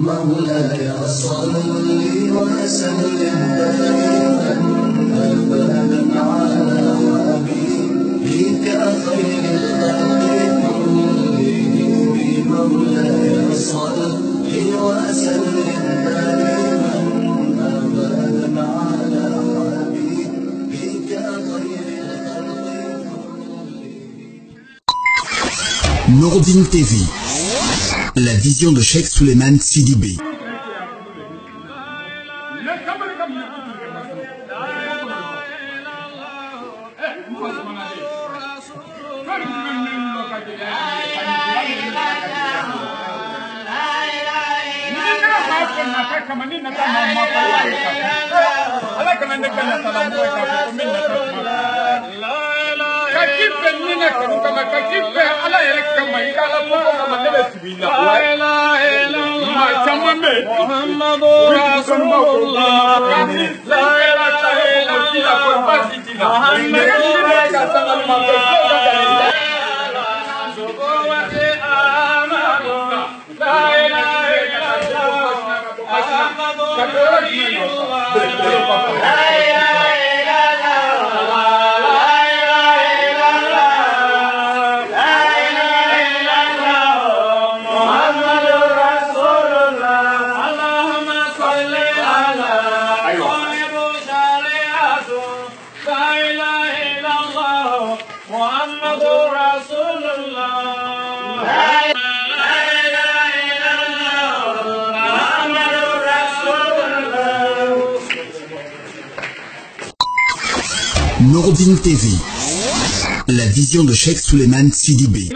مولاي صل وسلم دائما أبدا على حبيبك خير الخلق كلهم. مولاي صل وسلم دائما أبدا على حبيبك خير الخلق كلهم. Nouroudine TV, la vision de Cheikh Souleymane Sidibé. محمد رسول الله لا إله إلا Nouroudine TV, la vision de Cheikh Souleymane Sidibé.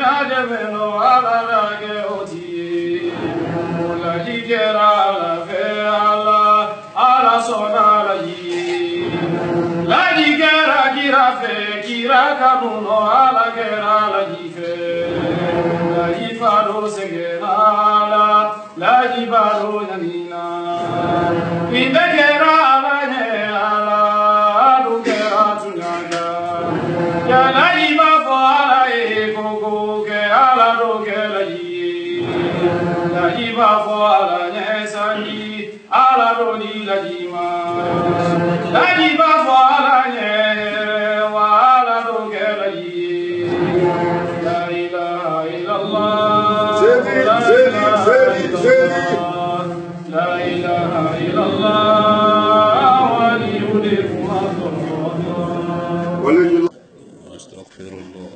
أستغفر الله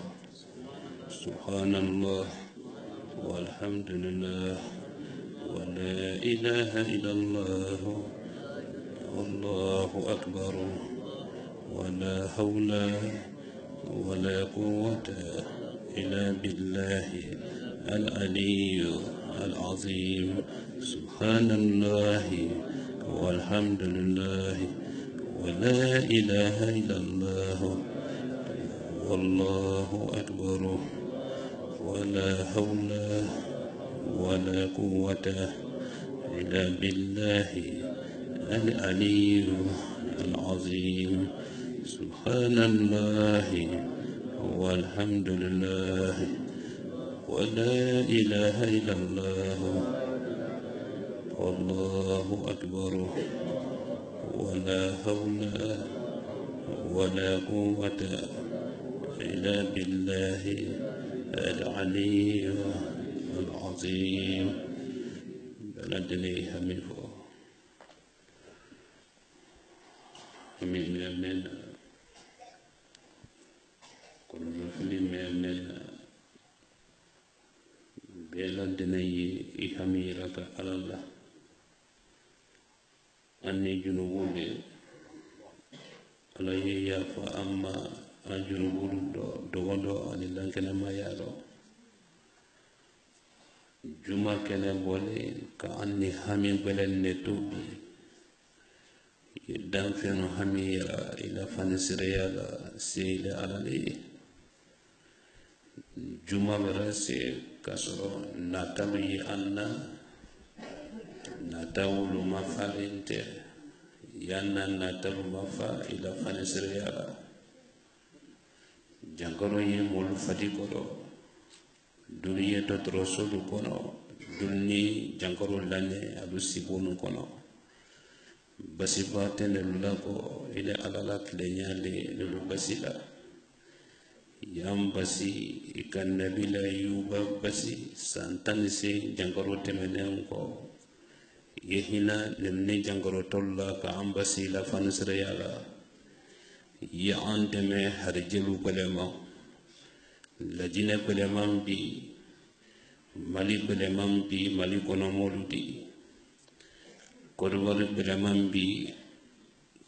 سبحان الله والحمد لله ولا إله إلا الله والله أكبر ولا حول ولا قوة إلا بالله العلي العظيم سبحان الله والحمد لله ولا إله إلا الله والله أكبر ولا حول ولا قوة إلا بالله العلي العظيم سبحان الله والحمد لله ولا إله إلا الله والله أكبر ولا حول ولا قوة إلا بالله العلي العظيم بلدني هميفو همين من كل رفل من بلدني هميرك على الله أني جنوبي على يافا أما أجنبول دوغندو أني لانكنا ما يارو جمع كنا بولي كأني همي بلن نتوبي يدام فينو همي إلى فنسريا سيلة على لي جمع براسي كسر نتابي أنا نتاولو ما فالنت يانا نتابو ما فا إلى فنسريا jangoro ye molu fati kodo duniya to trosolu kono dunni jankaro lane adu sibonu kono basiba tenelula ko ile alala klenyale lulu basila yam basi ikan nabila yuba basi santani se jankaro temenen ko yehina nemne jankaro tolla ka ambasi la fansra yala ya anteme harjelu kolema lajine kolemam bi mali kolemam bi mali kono moludi korwal kolemam bi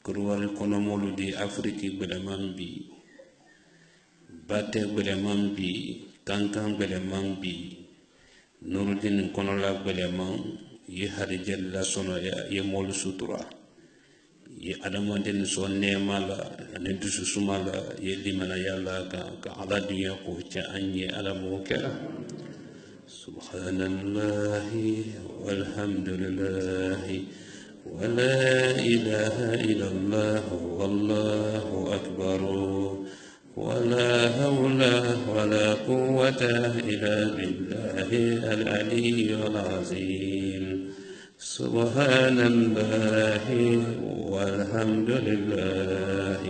korwal kono moludi afriki kolemam bi bate kolemam bi kankan kolemam bi nurudin kono la kolemam ye harjel la sono ye mol sutura ye adamaden so nemala ne dusu sumala ye limana yalla ka ala dunya ko ca anye ala mo kera subhanallahi walhamdulillahi wa la ilaha illallah wallahu akbar wa la hawla wa la quwwata illa billahi al-aliyyil azim سبحان الله والحمد لله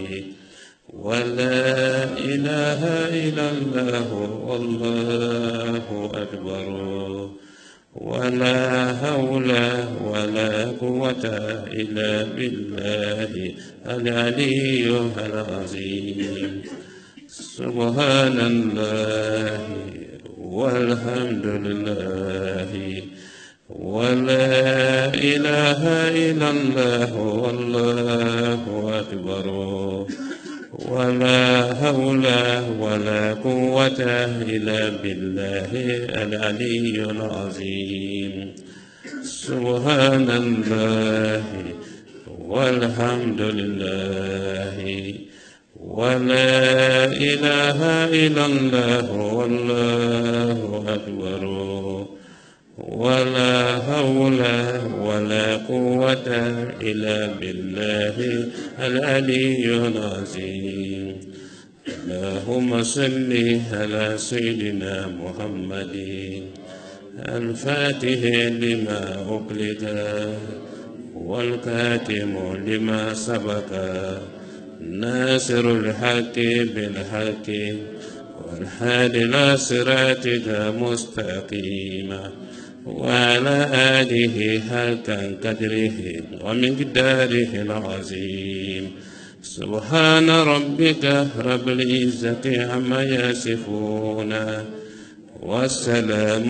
ولا إله إلا الله والله أكبر ولا حول ولا قوة إلا بالله العلي العظيم سبحان الله والحمد لله ولا إله إلا الله والله أكبر ولا حول ولا قوة إلا بالله العلي العظيم سبحان الله والحمد لله ولا إله إلا الله والله أكبر ولا حول ولا قوة إلا بالله العلي العظيم اللهم صل على سيدنا محمد الفاتح لما أغلق والكاتم لما سبق ناصر الحق بالحق والهادي إلى صراطك مستقيما وعلى آله حق قدره ومقداره العظيم سبحان ربك رب العزة عما يصفون والسلام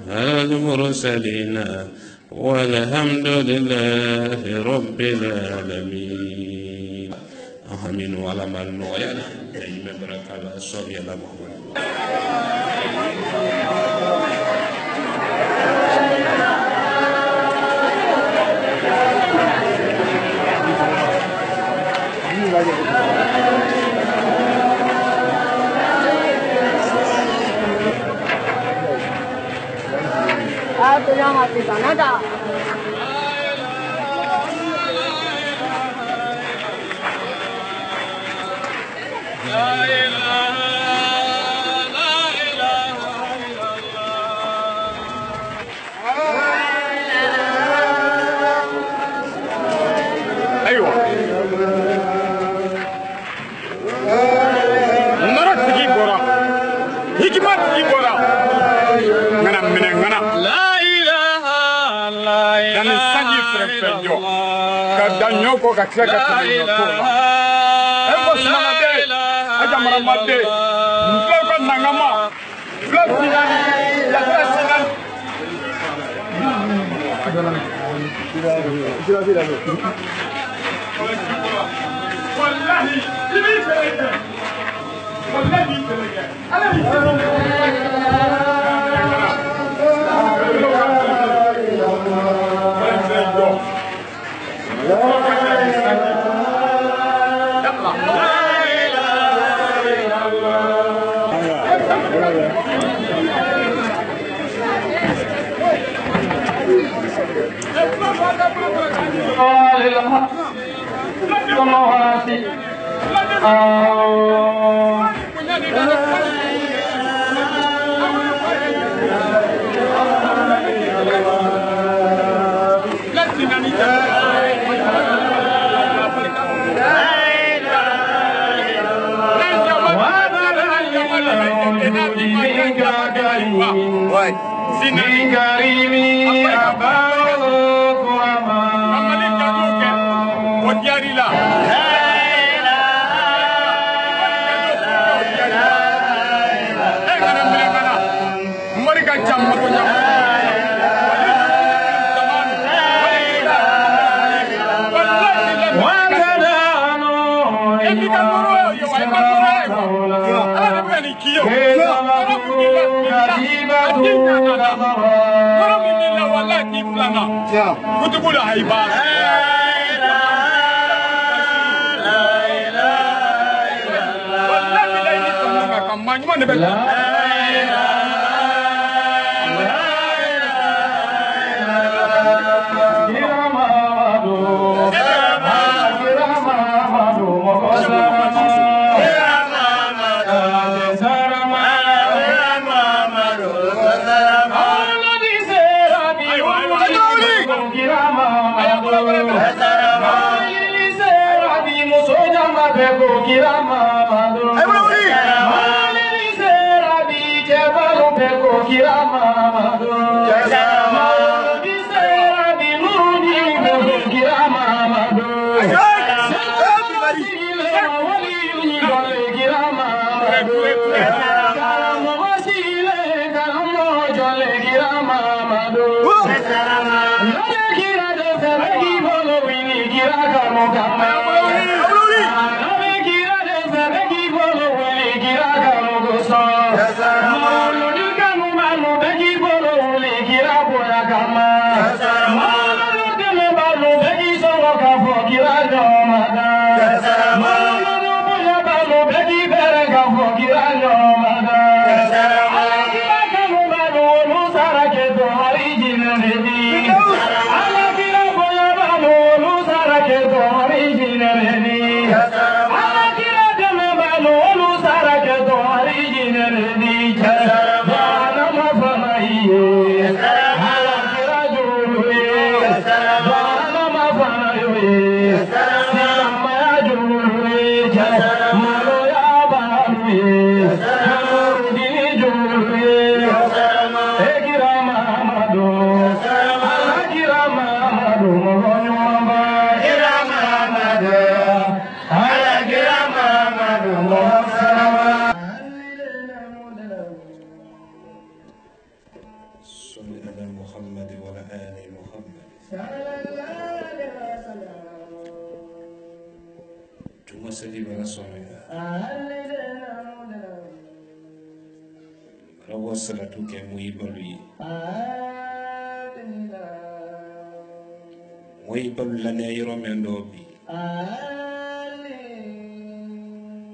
على المرسلين والحمد لله رب العالمين آمين وعلى ما نوينا دائما بركة الله صلى الله عليه وسلم तो यहाँ हाथी जाना था Nyoko katika tunyotola eko sinamade ajamarambade mfloko nangama mfloko nangama ya president wallahi كريم بكريم أباه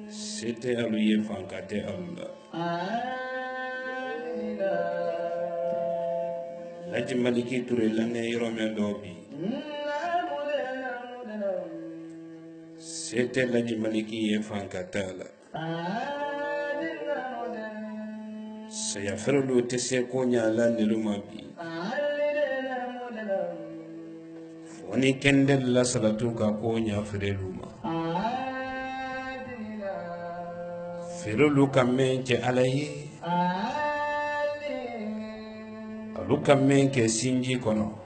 C'était à lui fankate Allah. Laji Maliki Touré l'année Romendobi. C'était Laji Maliki fankatala. Saya ferlo tese konya lande lumabi. Foni kendel la salatu ka konya fereluma. Ferulu kamen ke alaye. Alu kamen ke sinji kono.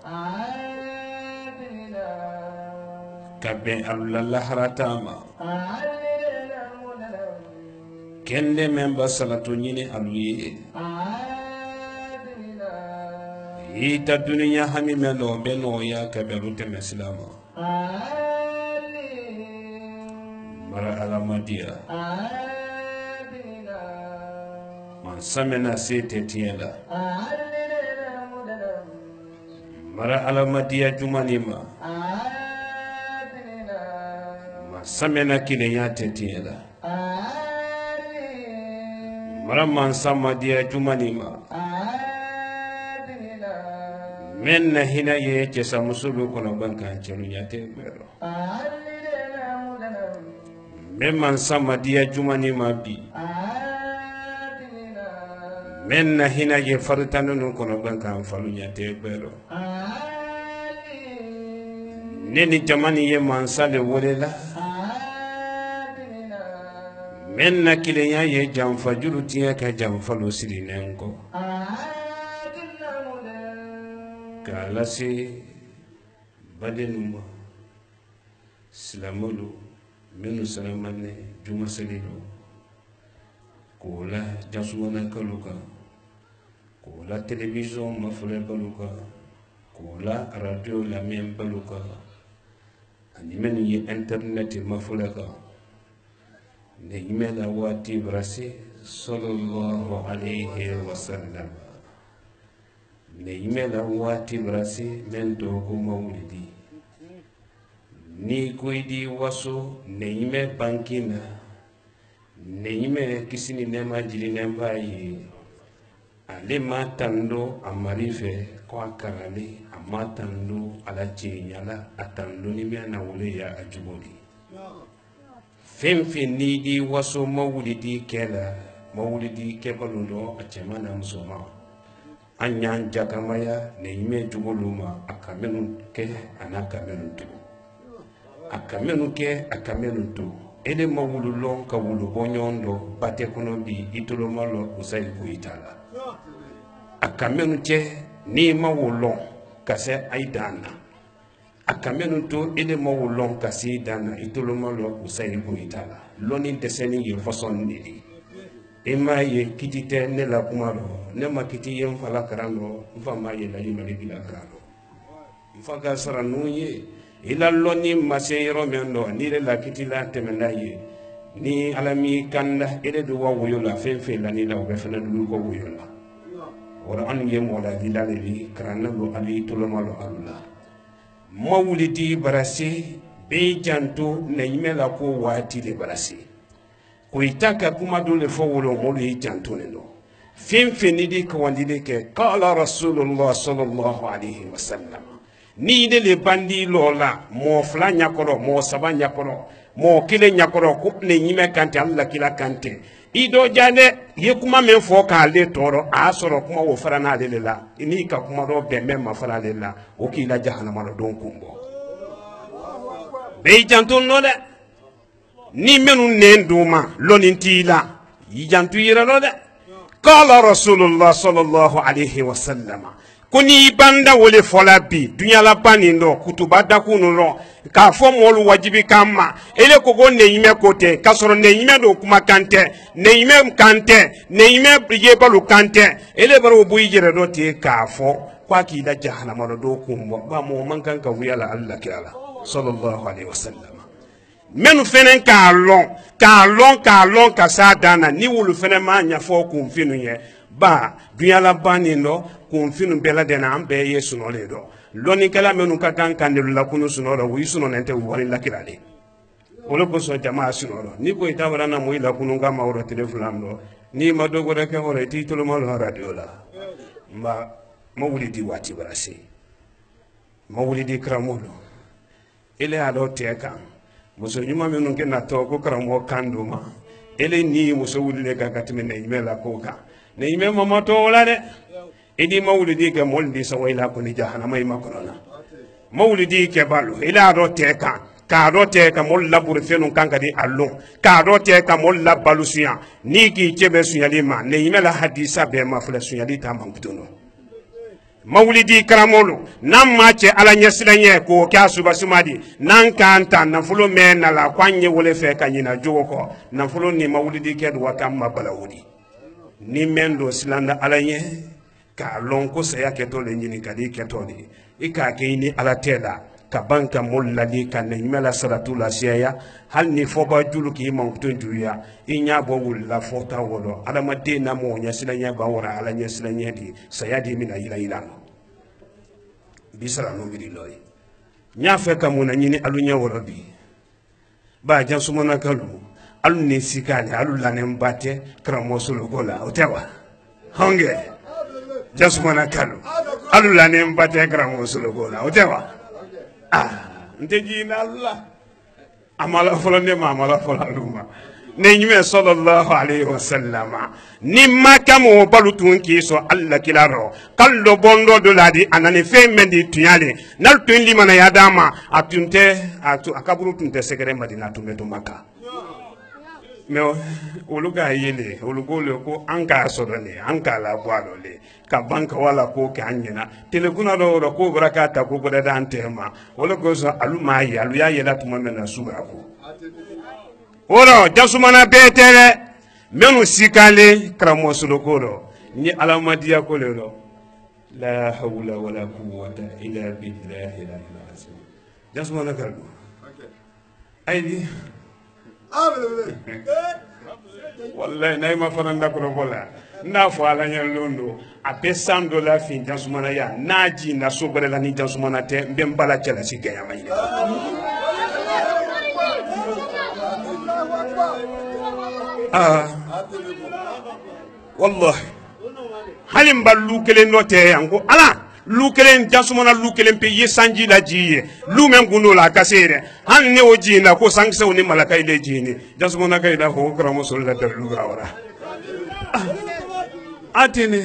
Kaben Allah haratama. Kende memba salatu nyini aluye. Ita dunia hami melo beno ya kabelute mesilama. Mara alamadia. Samena sete tiela mara alamadia jumanima samena kile yate tiela mara mansama dia jumanima menna hina ye kesa musulu kono banka chelu yate bero memman sama dia jumanima bi menna hina ye farutanu kono banka falunya te bero neni jamani ye mansale wolela men na kilenya ye jamfa juru tiya ka jamfa lo sirinenko kala se badenuma silamolu menu salamane juma selilo kola jasumana kaluka kola television mafule baluka kola radio la même baluka ani menu ye internet mafule ka ne imela wati brasi sallallahu alayhi wa sallam ne imela wati brasi mendo ko maulidi ni koidi waso ne ime bankina ne ime kisini nema jili nemba yi ale matando amarife kwa karali amatando ala chinyala atando ni mena wole ya ajubodi femfe ni di waso mawulidi kela mawulidi kebalundo achemana musoma anyan jakamaya ne ime jugoluma akamenu ke anakamenu tu akamenu ke akamenu tu ele mawululon ka wulu bonyondo bate kono bi itolomalo usai kuitala akamenu che ni mawulon kase aidana akamenu to ele mawulon kase dana itolomalo usai kuitala loni deseni ye façon nidi ema ye kitite ne la kumaro ne makiti ye mfala karano mfama ye la limali bila karano mfaka sara nuye ila loni maseyro mendo ni la kitila temenaye ni alami kanda ele do wawo la fefe la ni la o fena du ko woyola wala an yem wala dilale bi karana lo ali tolomalo Allah mawlidi barasi be janto na yimela ko wati le barasi ko itaka kuma dole fo wolo molo janto ne no fefe ni di ko wandile ke qala rasulullah sallallahu alaihi wasallam ni de le bandi lola mo fla nyakoro mo saba nyakoro mo kile nyakoro ko ne nyime kante Allah kila kante ido jane ye kuma men fo ka le toro a soro kuma wo farana le la ni ka kuma do be men ma fara le la o kila jahannama do don kumbo be janto no de ni menu nenduma lonintila yi jantu yira no de qala rasulullah sallallahu alaihi wasallam kuni banda wole fola bi dunya la panindo kutuba dakunu ro ka fo molu wajibi kama ele kogo ne yime kote kasoro ne yime do kuma kante ne yime kante ne yime ye balu kante ele baro bu yire do te ka fo kwa ki da jahannama do kumbo ba mo man kan ka wiyala Allah kala sallallahu alaihi wasallam menu fenen ka lon ka sa dana ni wulu fenen ma nya fo kun finu ye ba dunya la panindo kun finu bela dena ambe yesu no le do loni kala menu ka kan la kunu suno do wi suno nante wori la kirale wolo ko so jama suno do ni ko itabara na mo ila kunu ga mawro telefon do ni ma dogo reke hore titolo mo radio la ma mawlidi wati barasi mawlidi kramolo ele ado teka muso nyuma menu ke na to ko kramo kanduma ele ni muso wulile ka katime ne imela ko ka ne ime mama to wala de idi mawlidi ke moldi so wayla ko ni jahannama ma korona mawlidi ke balu ila do teka ka do teka mol labur fenu kanka di allo ka do teka mol labalu suya ni ki chebe suya lima ne imela hadisa be ma fula suya li ta mamputono mawlidi karamolo nam mache ala nyesilanye ko kya suba sumadi nan kanta na fulo mena la kwanye wole fe kanyina jogo ko na fulo ni mawlidi ke do wakam balawudi ni mendo silanda alanye ka lonko saya keto le nyini kadi keto ni ika ke ni ala teda ka banka mollali kan ne mela salatu la siya hal ni foba julu ki mon tunjuya inya bo wulla fota wodo ala madde na mo nya silanya ba wora ala nya silanya di sayadi mina ila ilano bisara no biri loy nya fe ka mo na nyini alu nya woro bi ba jan sumona kalu alu ne sikali alu lanem bate kramo solo gola otewa honge jasumana kalu alu lanem bate kramo solo gola otewa nteji na Allah amala folande ma amala folaluma ne nyime sallallahu alaihi wasallam ni makamo balutun ki so Allah kilaro kallo bondo do ladi anane fe mendi tunyale nal tun limana yadama atunte atu akaburu tunte sekere madina tumeto maka mais olu ka yele olu ko le ko an ka sɔrɔ le an ka la bɔ a lɔ le ka ban ka wala ko kɛ an ɲɛna telekuna dɔ yɔrɔ ko bɔra k'a ta ko bɔra d'an tɛ ma o le kosɔn alu m'a ye alu y'a yɛlɛ tuma min na suguya ko o rɔ jasumana bɛɛ tɛ dɛ minnu sikalen karamɔgɔ soloko rɔ ni alamadiya ko le rɔ la hawla wala quwwata illa billahi al-azim jasumana ka don ayi wallahi n'a ma fana da kɔrɔbɔ la n'a fɔ ala ɲɛlen don a bɛ san dɔ la fin jasumana ya n'a ji na so bɛrɛ la ni jasumana tɛ n bɛ n bala cɛlasi gɛnyama ɲini wallahi hali n ba lu kelen nɔ tɛ yan ko ala lu kelen jasumana lu kelen pe ye sanji la ji ye lu men gundo la ka se dɛ hali ne o ji na ko sankisɛw ni malaka ile ji ni jasumana ka ida ko karamo sol la dalu gawara atene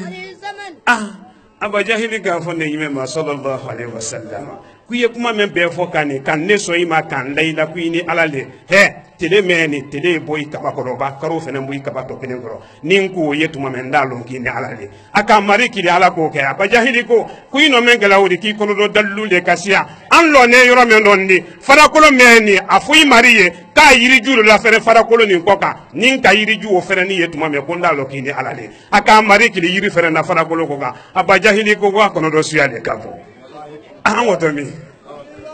aba jahili ka fɔ ne yime ma sallallahu alaihi wasallam ku ye kuma men bɛɛ fɔ kan ne sɔn i ma kan layila ku ni ala le he tele meni tele boy kaba koroba karo fene boy kaba to kene koro nin ko yetuma men dalon ki ni ala le aka mari ki ala ko ke aba jahili ko ku ino men gala wuri ki kono do dallu le kasia an lo ne yoro men don ni fara kolo meni afuyi mariye ka yiri juru la fere fara kolo ni koka nin ka yiri ju o fere ni yetuma me ko ndalo ki ni ala le aka mari ki yiri fere na fara kolo ko ka aba jahili ko wa kono do suya le ka fo an woto mi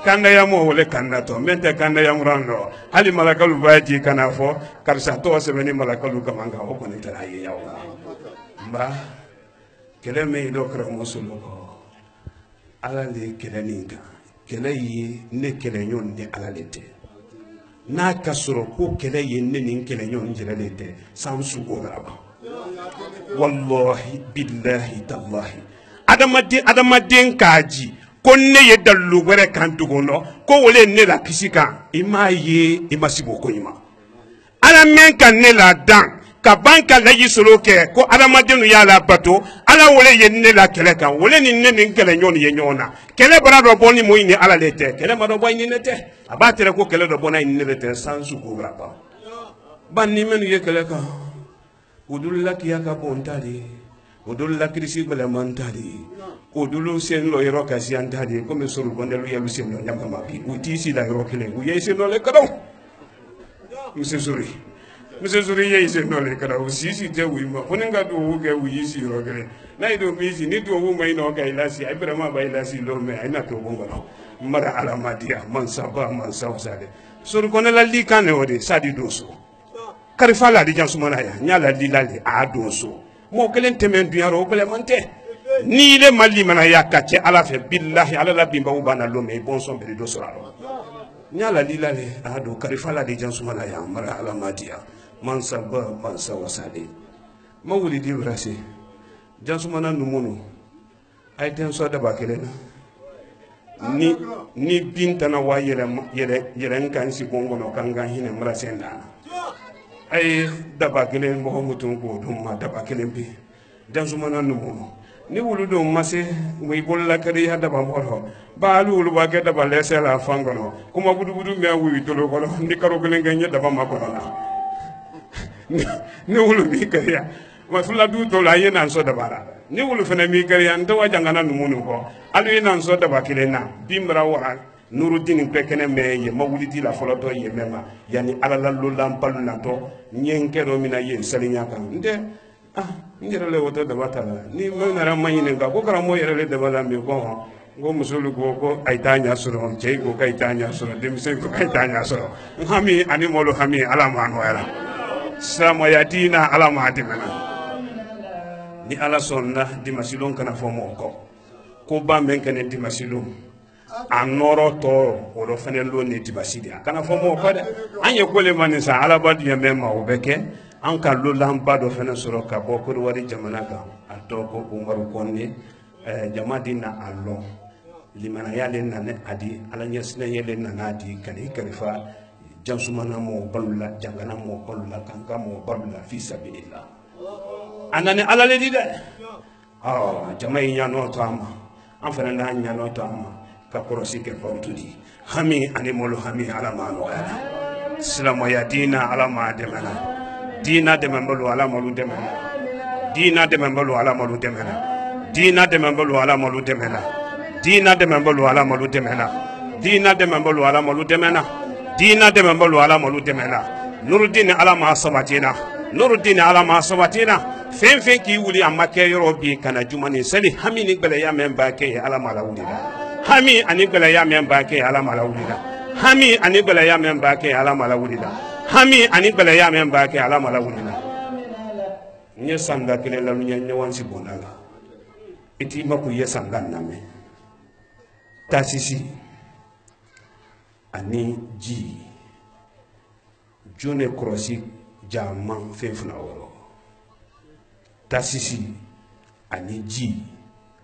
kanda ya mo wole kanda to mente kanda ya murando hali malakalu baji kana fo karsa to sebeni malakalu kamanga o ko ni tara ye yawo ba kele me do kra musulo ko ala le kele ninga kele yi ne kele nyon de ala lete na kasoro ko kele yi ne nin kele nyon jere lete samsu ko graba wallahi billahi tallahi adamaden kaji ko ne ye dalu wɛrɛ kan dugono ko wole ne la kisi kan i m'a ye i ma sibo ko ɲuman ala men ka ne la dan ka ban ka laji solo kɛ ko adamadenw y'a la bato ala wole ye ne la kɛlɛ kan wole ni ne ni kɛlɛ ɲɔgɔn ye ɲɔgɔn na kɛlɛ bara dɔ bɔ ni moyi ni ala le tɛ kɛlɛ ma dɔ bɔ ni ne tɛ a b'a tɛrɛ ko kɛlɛ dɔ bɔ n'a ni ne le tɛ sans sukura ba ban ni minnu ye kɛlɛ kan o dulu la kiya ka bon ta de o dulu la kirisi gbɛlɛman ta de o dulu sen lo yɔrɔ kasi an ta de komi soro bɔndɛlu yɛlu sen lo ɲagama bi u t'i si la yɔrɔ kelen u ye sen lo le kadɔw monsieur Zuri ye sen lo le kadɔw si tɛ wuyi ma fo ni ka duwawu kɛ u y'i si yɔrɔ kelen n'a ye do mi si ni duwawu ma i nɔ ka i lasi a bɛrɛ ma ba i lasi lo mɛ a na to bon kɔnɔ mara ala ma diya mansaba mansaw sa de soro kɔnɛla li kan ne o de sa di don so karifa la di jan sumana ya n y'a la li la le a don so mɔgɔ kelen tɛmɛ dunyarɔ o gɛlɛman tɛ ni le mali mana ya ka cɛ ala fɛ billahi ala la binbaw banna lo mɛ i bɔnsɔn bɛɛ do sɔrɔ a la n y'a la li la le a don karifa la di jan sumana ya mara ala ma diya mansaba mansa wasale ma wuli di brase jan sumana numunu a ye tɛn sɔ daba kelen na ni bin tana wa yɛrɛ n kan si bon kɔnɔ kan kan hinɛ mara sen dana a ye daba kelen mɔgɔ mutun k'o dun ma daba kelen bi jan sumana numunu ni wulu don ma se u i bolola kari ya daba mɔgɔ ba hali wulu b'a kɛ daba lɛsɛ la fan kɔnɔ kuma budubudu mɛ wuyi tolo kɔnɔ ni karo kelen kɛ n ye daba ma kɔnɔ la ni wulu b'i kariya ma fila du to la a ye nan sɔ dabara ni wulu fana b'i kariya n tɛ wa jangana numunu kɔ hali ye nan sɔ daba kelen na bin bara wara nurudini kɛ kɛnɛ mɛ ye ma wuli di la fɔlɔ tɔ ye mɛ ma yanni ala la lolan palu natɔ n ye n kɛ dɔ min na ye saliya kan n tɛ n yɛrɛ le o tɛ daba ta la ni ma nana ma ɲininka ko karamɔgɔ yɛrɛ le daba la min ko n ko muso ko a t'a ɲɛ sɔrɔ cɛ ko k'a t'a ɲɛ sɔrɔ denmisɛn ko k'a t'a ɲɛ sɔrɔ n hami ani malo hami ala ma nɔgɔyara silamɛya diina ala ma dɛmɛna ni ala sɔnna dimasilon kana fɔ mɔgɔ kɔ ko ba mɛ kɛnɛ dimasilon a nɔrɔ tɔɔrɔ o dɔ fɛnɛ lo ni dibasi de a kana fɔ mɔgɔ kɔ dɛ an ye kole ma nin san ala ba diɲɛ mɛ ma o bɛ kɛ an ka lolanba dɔ fɛnɛ sɔrɔ ka bɔ Kodiwari jamana kan a tɔgɔ ko Umaru Kɔnde jama di na a lɔn limanaya le nana a di ala ɲɛsinɛ le nana a di ka n'i kalifa jansumana mɔgɔ balo la jangana mɔgɔ balo la kanka mɔgɔ balo la fi sabilillah a nana ala le di dɛ jama yi ɲanɔ to a ma an fɛnɛ n'an ɲanɔ to a ma ka kɔrɔsi kɛ bawutu di hami ani malo hami ala ma nɔgɔyara silamɛya diina ala ma dɛmɛna dina de membalo ala malu demena dina de membalo ala malu demena dina de membalo ala malu demena dina de membalo ala malu demena dina de membalo ala malu demena dina de membalo ala malu demena Nuruddin ala ma sabatina Nuruddin ala ma sabatina fen ki wuli amma ke yoro bi kana jumani sali hami ni gbele ya men ba ke ala mala wulida hami ani gbele ya men ba ke ala mala wulida hami ani gbele ya men ba ke ala mala wulida hami ani gbele ya men ba ke ala mala wulida nye sanga kele la nye wansi bonala iti maku ye sanga name tasisi ani ji jone krosi jaman fefuna woro tasisi ani ji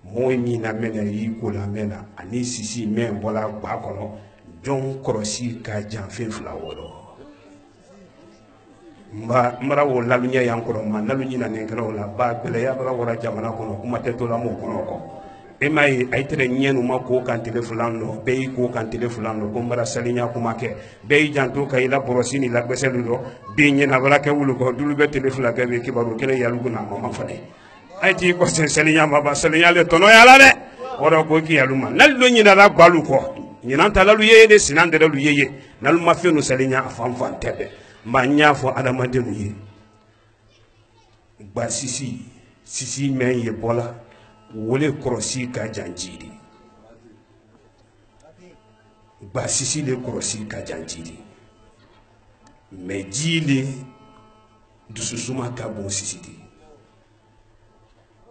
moy mi na mena yi ko la mena ani sisi men bola ba kono jon krosi ka jan fefuna woro mara wo lalunya yankoro ma lalunya na ngero la ba bele ya bara wora jamana kono kuma te to la mo kono ko e mai ay tere nyenu ma ko kan telefon no be ko kan telefon no ko mara salinya kuma ke be janto kay la borosini la beselu do be nyena bala ke wulu ko dulu be telefon la ke be kibaru kele yalugo na ma fane ay ti ko salinya ma ba salinya le tono ya la de wora ko ki yaluma nallo nyina la balu ko nyina ta lalu yeye de sinande lalu yeye nalu ma fe no salinya afam fan tebe manya fo adama demu ye ba sisi men ye bola wole korosi ka janjiri ba sisi le korosi ka janjiri me jile dususuma ka bon sisi di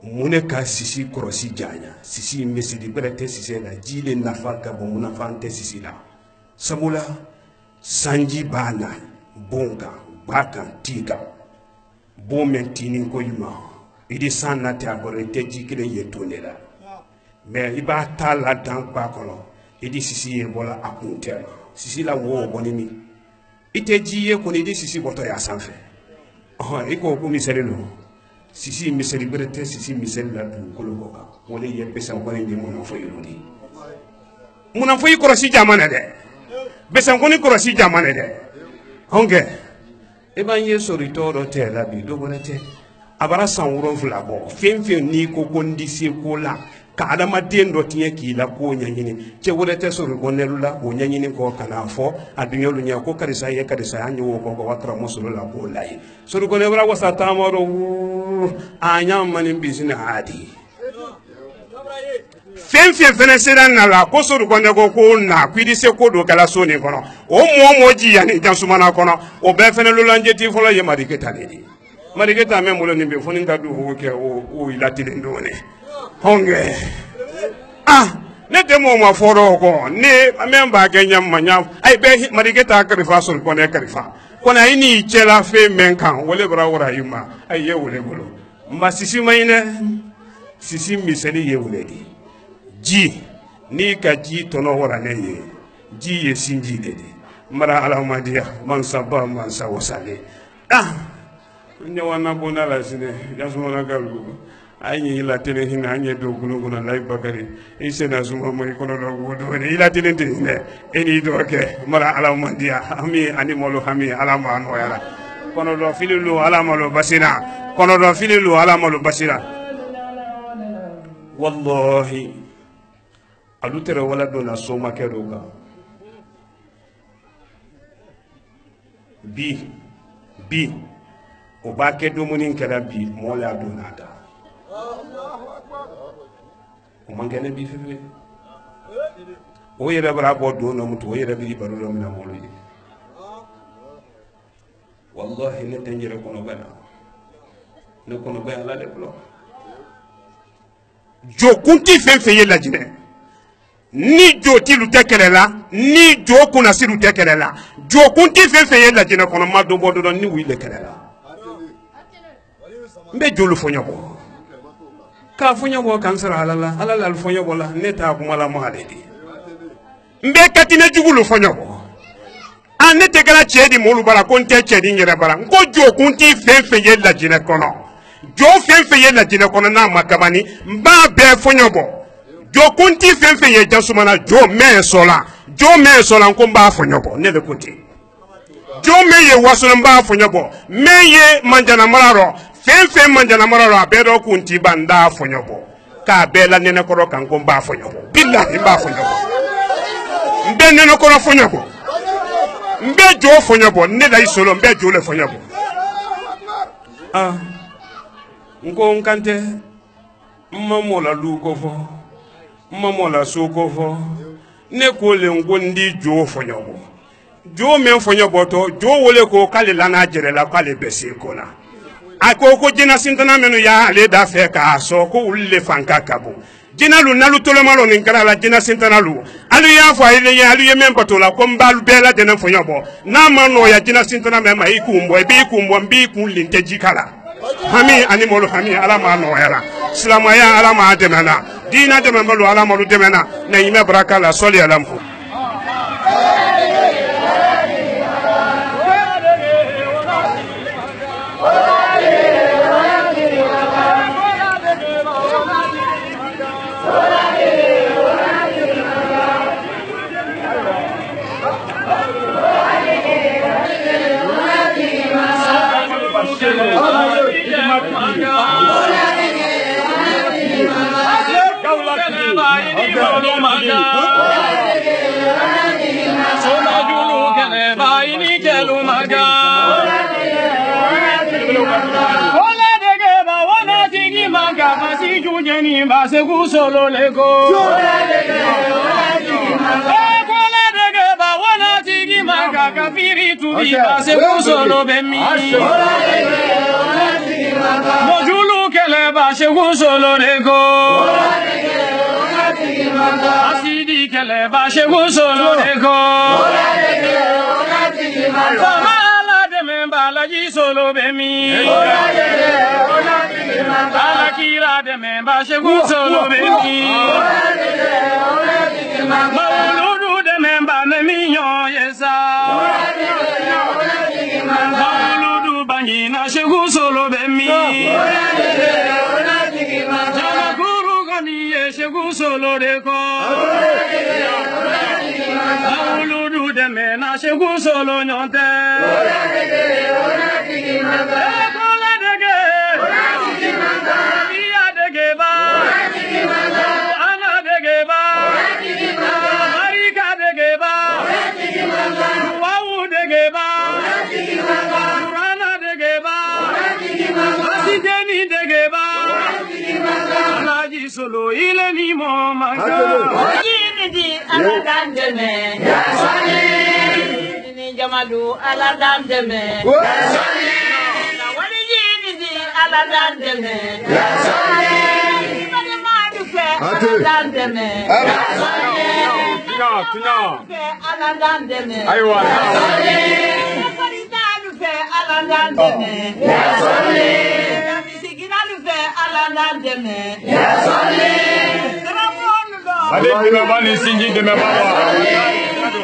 mune ka sisi korosi janya sisi mesidi berete sisi la jile nafa ka bon nafa ante sisi la sabula sanji bana bonga baka tiga bomentini ko yuma idi sanna ta gore te jikile yetone la mais iba tala dan ba kono idi sisi e bola akunte sisi la wo bonimi ite jiye ko ni di sisi boto ya sanfe iko ko misere no sisi misere berete sisi misere la du ko ko ka wole ye pesan ko ni mo no fo yudi muna fo yiko si jamana de besan ko ni ko si jamana de honge eba ye soritoro te la bi do bonete abara sanwuro vlabo femfe ni ko kondisi ko la ka adama den do tiye ki la ko nyanyini che wurete sori gonelu la ko nyanyini ko kana fo adunya lu nya ko karisa ye karisa anyo ko ko watra musulu la ko lai sori gonelu la wasa tamaro anyam manin bizina adi femfe fene sera na la ko sori gonelu ko na kwidi se ko do kala so ni kono o mo ji ya ni jansumana kono o be fene lu lanje ti fo la ye mariketa ni mariketa me mulo ni be fo ni ngadu o ke o ilatile ndone honge ne demo ma foro ko ne memba ke nyamma nyam ay be mariketa karifa sol ko ne karifa kona ini chela fe menkan wole bra wora yuma ay ye wole bolo mba sisi mayne sisi miseli ye wole di ji ni ka ji tono wora ne ye ji ye sinji de mara alamadiya man sabba man sawsale nyawana bona la sine yasuma galu ayi la tele hina anye do gunu lay bakari isena suma moy kono do wodo ni ila tele ne eni do ke mara alamadiya ami ani molo hami alama no yala kono do fililu alama lo basira kono do fililu alama lo basira wallahi alutere wala do na soma ke doga bi o ba ke do munin kala bi mo la do nada o mangene bi fefe o yere bra bo do no mutu o yere bi baru do mina molo yi wallahi ne tenjere kono bana ne kono be ala de blo jo kunti fefe ye la jine ni jo ti lu tekelela ni jo kuna si lu tekelela jo kunti fefe ye la jine kono ma do bodo ni wi le kelela mbe jolu fonyo ko ka fonyo bo kansara alala fonyo bola neta kuma la mahadedi mbe katine jugulu fonyo ko an te kala chedi molu bara konte chedi ngere bara ngo jo kunti fefe ye la jine kono jo fefe ye la jine kono na makabani mba be fonyo bo jo kunti fefe ye jasumana jo me sola nko mba fonyo bo ne le kunti Jome ye wasulamba fonyobo. Meye manjana mararo. Fenfe manjana mararo abedo kunti banda fonyobo. Ka bela nene koro kanko mba fonyobo. Billahi mba fonyobo. Mbe nene koro fonyobo. Mbe jo fonyobo. Neda isolo mbe jo le fonyobo. Nko nkante. Mmamola lukofo. Mmamola sokofo. Ne kole ngondi jo fonyobo. Jo men fonyobo to jo wole ko kale lana jere la kale bese kona. Ako ko jina sintana menu ya ale da fe ka so ko ulle fanka kabo. Jina lu nalu tolo malo nin kala la jina sintana lu. Alu ya fa ile ya alu ye men patola ko mbalu bela jena fonyobo. Na mano ya jina sintana me ma ikumbo e bi kumbo mbi kun linte jikala. Hami ani molo hami ala ma no era. Islamaya ala ma demana. Dina demana ala ma lu demana na yime baraka la soli alamfu. Solo lego solo bemi mojulu kele ba shegu solo lego asidi kele ba shegu solo lego samala de memba la ji solo bemi ala kira de memba shegu solo bemi mauludu de memba ne minyo yesa mauludu bangina shegu solo bemi jana guru gani ye shegu solo deko mauludu de mena shegu solo nyonte solo ile ni mo manga Yini ala dandeme yasani ni jamadu ala dandeme yasani na wali yini ala dandeme yasani bale madu fe ala dandeme yasani tuna ala dandeme aywa yasani bale madu fe ala dandeme yasani Allez, tu vas nous signer de ma maman.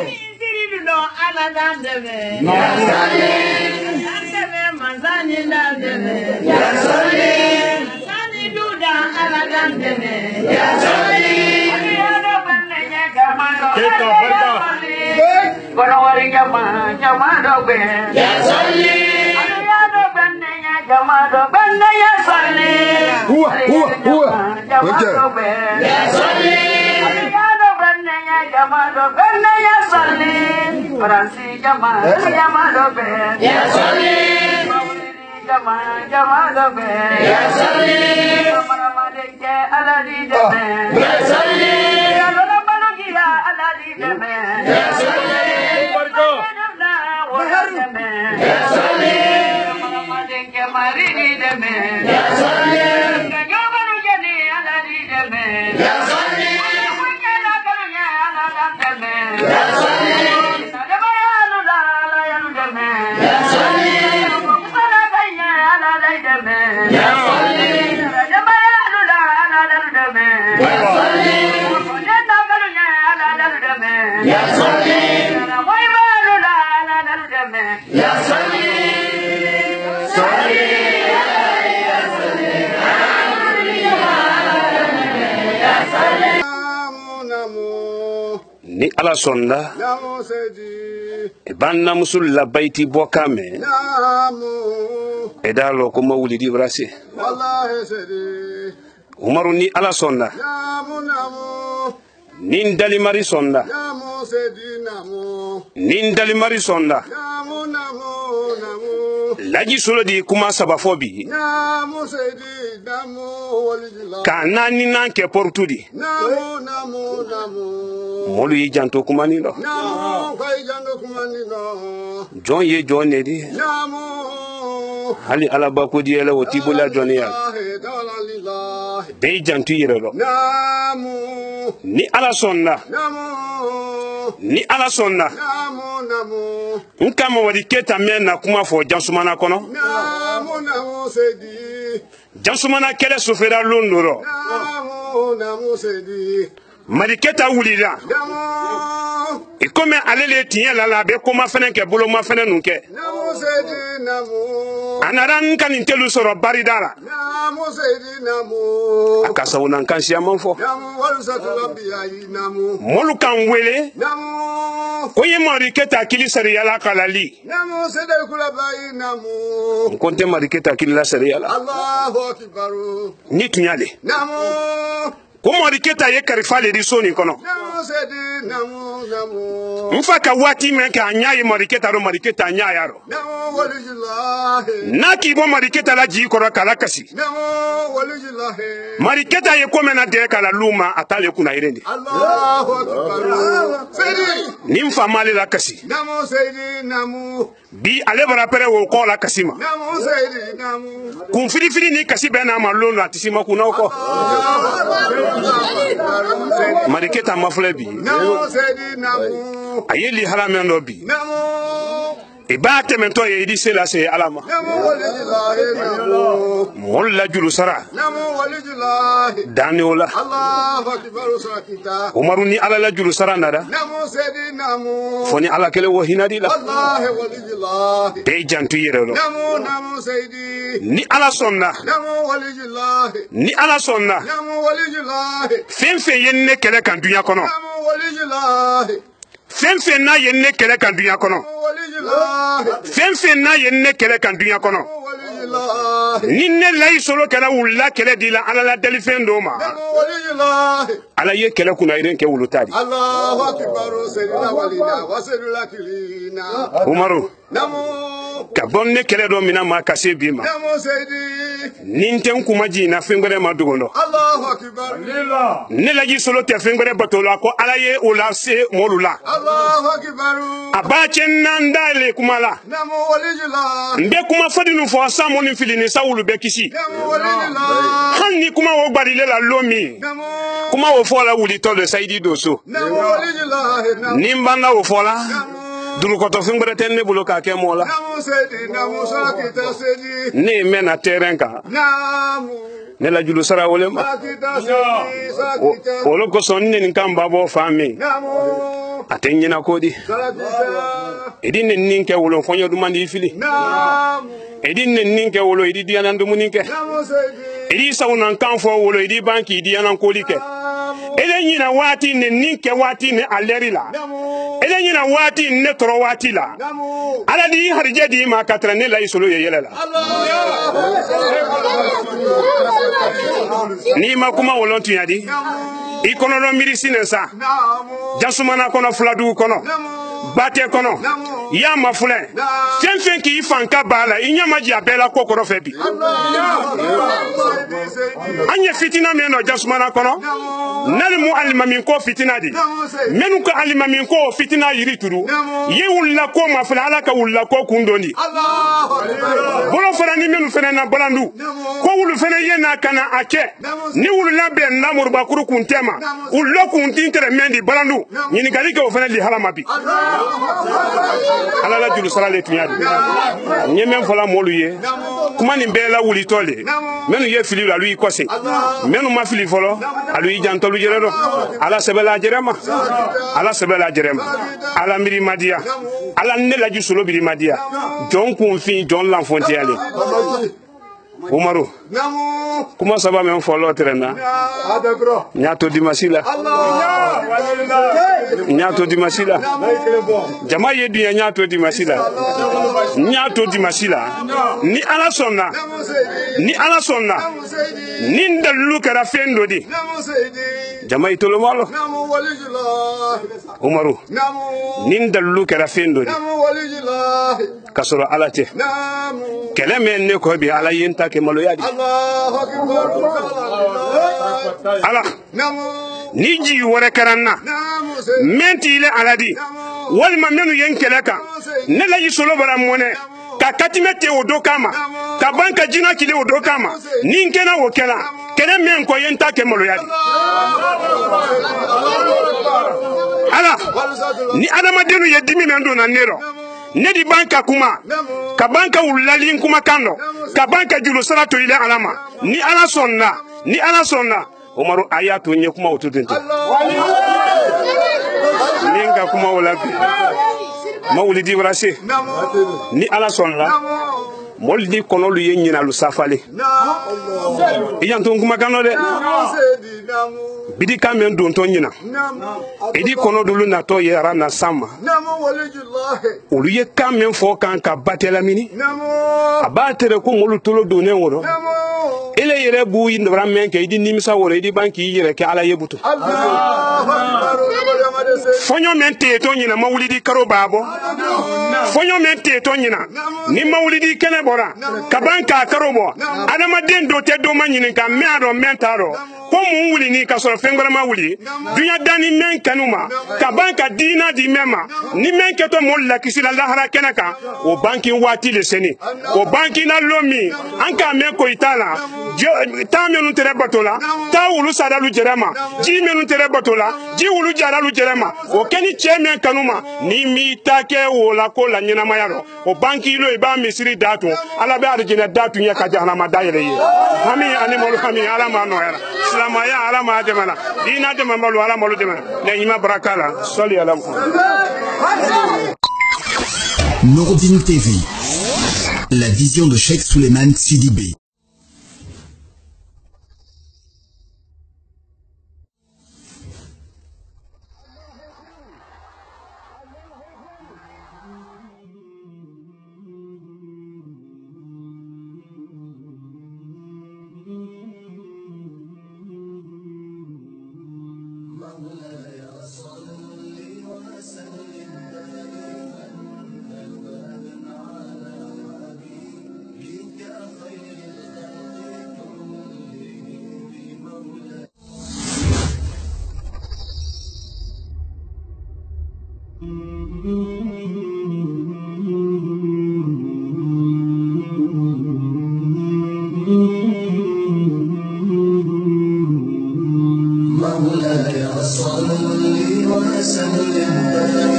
ni ala sonda Namu Sedi. e banna musul la bayti bokame Namu. e dalo ko mawuli di brasi Wallahi Sedi. umaru ni ala sonda Namu namu. nin dali mari sonda Namu Sedi namu. nin dali mari sonda Namu namu namu. laji solo di kuma sabafobi Namu Sedi namu walijila. ka nani nan ke portudi Namu namu namu. molu yi janto kuma ni do Namu kai jango kumani no. jon ye jon ne di Namu. hali ala ba ko di ele woti bula jon ya Lillahi. be jantu yire do Namu. ni ala sonda Namu. ni ala sonda Namu namu. nkama wadi keta men na kuma fo jansumana kono Namu namu Sedi. jansumana kele sofera londoro Namu namu Sedi. mari keta wulira Namu. ikome alele tiye la be kuma fene ke bolo ma fene nunke Namu Sedi namu. anaran kan intelu soro baridara Namu Sedi namu. akasa wonan kan siya manfo Namu walusatul anbiya'i namu. molu kan wele Namu. ko ye mari keta kili sari yala kalali Namu Sedi kulabai namu. konte mari keta kili la sari yala Allahu akbaru. ni tunyale Namu. ko mari keta ye karifale di soni kono Namu Sedi namu namu. mfa ka wati men ka anya ye mari keta ro mari keta anya yaro Namu walijillahi. naki bo mari keta la ji koro kala kasi Namu walijillahi. mari keta ye komena de kala luma atale kuna irendi Allahu akbar. Sedi. ni mfa mali la kasi Namu Sedi namu. bi ale bara pere wo ko la kasima Namu Sedi namu. kun firi firi ni kasi be na ma lolo atisima kuna ko mari keta mafule bi Namu Sedi namu. ayeli haramen do bi Namu. e ba temento ye idi sela se alama Namu walijillahi namu. molla julu sara Namu walijillahi. dani ola Allahu akbar sakita. umaru ni ala la julu sara nada Namu Sedi namu. foni ala kele wo hinadi la Wallahi walijillahi. be jantu yere do Namu Sedi. ni ala sonna Namu walijillahi. ni ala sonna Namu walijillahi. fenfe yenne kele kan dunya kono Namu walijillahi. fenfe na yenne kele kan dunya kono Walijillahi. fenfe na yenne kele kan dunya kono Walijillahi. ni ne layi solo kala wulla kele dila ala la dali fen do ma Namu walijillahi. ala ye kele kuna iren ke wulutadi Allahu akbar sayyidina walina wa sayyidina kilina. umaru Namu. ka bon ne kele do mina ma kase bi ma Namu Sedi. ninten kuma ji na fengere ma dugondo Allahu akbar. ne laji solo te fengere batola ko ala ye o la se molula Allahu akbar. abachen nandale kuma la Namu walijillahi. mbe kuma fadinu fo samo ni filini sawulu be kisi Namu walijillahi. hanni kuma wo gbarile la lomi Namu. kuma wo fo la wuli to le saidi doso Namu walijillahi. Namu. nimbanda wo fo la Namu. duru ko to fengere ten ne bulo ka ke mola Namu Sedi. Namu sakita Sedi. ne mena terrain ka Namu. ne la julu sara wole ma Sakita Sedi. Sakita. wolo ko son ne kan babo fami Namu. atenyina kodi Sakita. edin ne ninke wolo fonyo dumandi fili Namu. edin ne ninke wolo idi dianan dumunike Namu Sedi. idi sawunan kan fo wolo idi banki idi dianan kolike Namu. ele nyina wati ne ninke wati ne aleri la Namu. ele nyina wati ne toro wati la Namu. ala di harje di ma katra ne la isolo ye yele la ni ma kuma wolontu yadi ikono no mirisi ne sa Namu. jasumana kono fladu kono Namu. bate kono Namu. ya mafule fen fen ki fanka bala inyama ji abela kokoro febi anye fitina me no jasumana kono nal mu alima min ko fitina di menu ko alima min ko fitina yiri turu ye wulla ko mafule ala ka wulla ko kundondi bolo fara ni menu fene na balandu ko wulu fene ye na kana ake ni wulu la be na murba kuru kuntema ullo kuntintere mendi balandu nyini gali ko fene li halama bi ala la julu sara le tunyadi nye men fola molu ye kuma ni bela wuli tole menu ye fili la lui kose menu ma fili folo alu janto lu jere do ala sebela jerema ala sebela jerema ala miri madia ala ne la jusulo biri madia jon kun fin jon lan fonti ale Umaru. Namu. Comment ça va même follow trena? Adagro. Nyato dimasila. Allah. Nyato dimasila. Jama ye dunya nyato dimasila. Nyato dimasila. Ni ala sonna. Ni ala sonna. Ni ndalu kara fendo di. Jama itolo malo. Namu walijullah. Umaru. Namu. Ni ndalu kara fendo di. Namu walijullah. Kasoro ala te. Namu. Kele men ne ko bi ala yenta ke malo yadi. Allahu akbar. Ala. Namu. Ni ji wore karanna. Namu. Menti ile aladi. Walma menu yenkeleka. Ne la yisolo bara mone. Ka katimete odo kama. Ka banka jina kile odo kama. Ni nkena wokela. Kele men ko yenta ke malo yadi. Ala. Ni adama denu yedimi mendo na nero. Nedi banka kuma. Ka banka ulali kuma kando. Ka banka julu salatu ile alama. Ni ala sonna. Ni ala sonna. Umaru ayatu nye kuma utudente. Ninga kuma walapi. Maulidi warase. Ni ala sonna. Moldi konolu ye nyina lu safale. Iyantu kuma kano de. Bidi kamen don to nyina. Idi kono dulu na to ye rana sama. Olu ye kamen fo kan ka batela mini. Abatere ko ngolu tolo do ne woro. Ele yere bu yi ndra men ke idi nimisa woro idi banki yere ke ala yebuto. Fonyo mente to nyina mawulidi karo babo. Fonyo mente to nyina ni mawulidi kene bora. Kabanka karo bo. Adama den do te do manyini ka me ado mentaro. Ko mu wuli ni ka soro fengora ma wuli dunya dani men kanuma ka banka dina di mema ni men keto mo la kisila lahara kenaka o banki wati le seni o banki na lomi anka me ko itala ta menu tere batola ta wulu sadalu jerema ji menu tere batola ji wulu jaralu jerema o keni chemen kanuma ni mi take wola ko la nyina mayaro o banki lo iba misiri datu ala be arjina datu nya ka jahannama dayele ye hami ani mol hami ala ma no era Maya alama demana dina de mamalu alama lu demana ne ima barakala soli ala Muhammad. Noureddin TV, la vision de Cheikh Souleymane Sidibé. مولاي صل وسلم